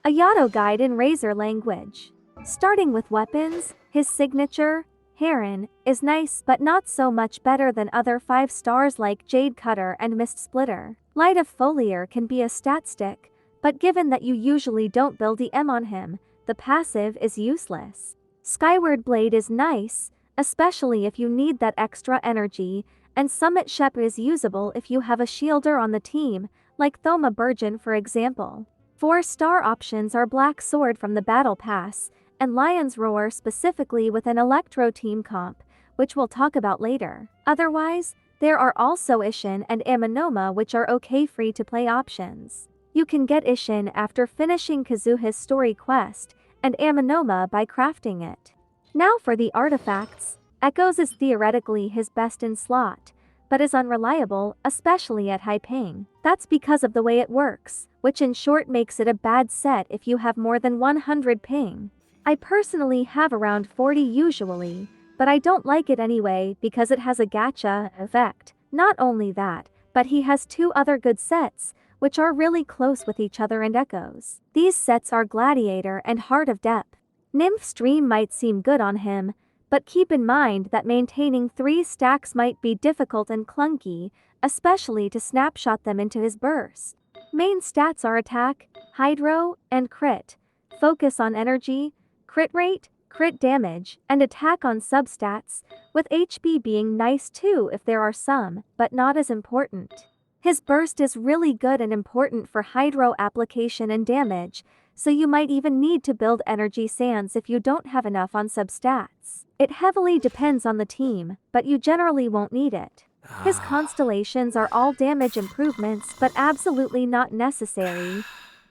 Ayato Guide in Razor Language. Starting with weapons, his signature, Heron, is nice but not so much better than other 5 stars like Jade Cutter and Mist Splitter. Light of Foliar can be a stat stick, but given that you usually don't build EM on him, the passive is useless. Skyward Blade is nice, especially if you need that extra energy, and Summit Shep is usable if you have a shielder on the team, like Thoma Burgeon for example. 4-star options are Black Sword from the Battle Pass, and Lion's Roar specifically with an Electro team comp, which we'll talk about later. Otherwise, there are also Ishin and Amanoma which are okay free-to-play options. You can get Ishin after finishing Kazuha's story quest, and Amanoma by crafting it. Now for the artifacts, Echoes is theoretically his best in slot, but is unreliable, especially at high ping. That's because of the way it works, which in short makes it a bad set if you have more than 100 ping. I personally have around 40 usually, but I don't like it anyway because it has a gacha effect. Not only that, but he has 2 other good sets, which are really close with each other and Echoes. These sets are Gladiator and Heart of Depth. Nymph Stream might seem good on him, but keep in mind that maintaining 3 stacks might be difficult and clunky, especially to snapshot them into his burst. Main stats are attack, hydro, and crit. Focus on energy, crit rate, crit damage, and attack on substats, with HP being nice too if there are some, but not as important. His burst is really good and important for hydro application and damage, so you might even need to build energy sands if you don't have enough on substats. It heavily depends on the team, but you generally won't need it. His constellations are all damage improvements but absolutely not necessary.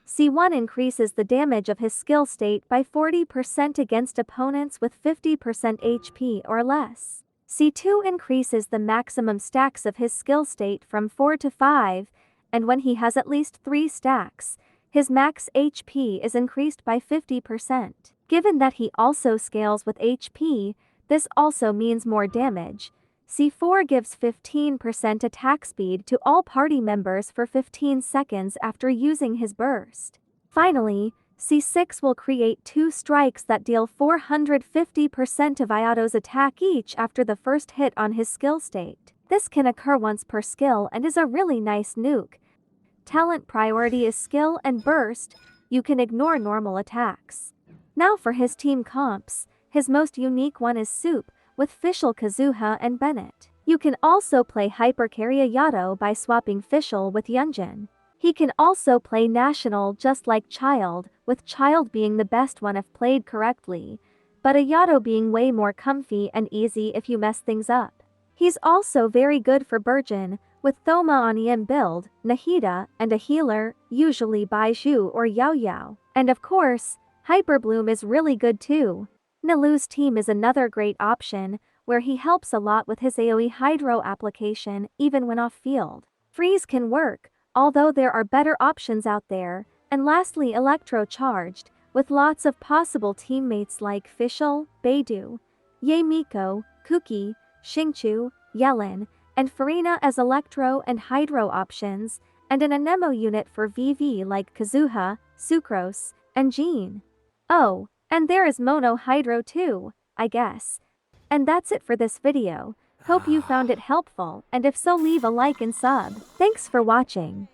C1 increases the damage of his skill state by 40% against opponents with 50% HP or less. C2 increases the maximum stacks of his skill state from 4 to 5, and when he has at least 3 stacks, his max HP is increased by 50%. Given that he also scales with HP, this also means more damage. C4 gives 15% attack speed to all party members for 15 seconds after using his burst. Finally, C6 will create 2 strikes that deal 450% of Ayato's attack each after the first hit on his skill state. This can occur once per skill and is a really nice nuke. Talent priority is skill and burst, you can ignore normal attacks. Now for his team comps, his most unique one is Soup, with Fischl Kazuha and Bennett. You can also play Hypercarry Ayato by swapping Fischl with Yunjin. He can also play National just like Child, with Child being the best one if played correctly, but Ayato being way more comfy and easy if you mess things up. He's also very good for Burgeon, with Thoma on EM build, Nahida, and a healer, usually Baizhu or Yao Yao. And of course, Hyperbloom is really good too. Nilou's team is another great option, where he helps a lot with his AoE Hydro application even when off-field. Freeze can work, although there are better options out there, and lastly Electro Charged, with lots of possible teammates like Fischl, Beidou, Ye Miko, Kuki, Xingqiu, Yellen, and Farina as Electro and Hydro options, and an Anemo unit for VV like Kazuha, Sucrose, and Jean. Oh, and there is Mono Hydro too, I guess. And that's it for this video. Hope you found it helpful, and if so leave a like and sub. Thanks for watching.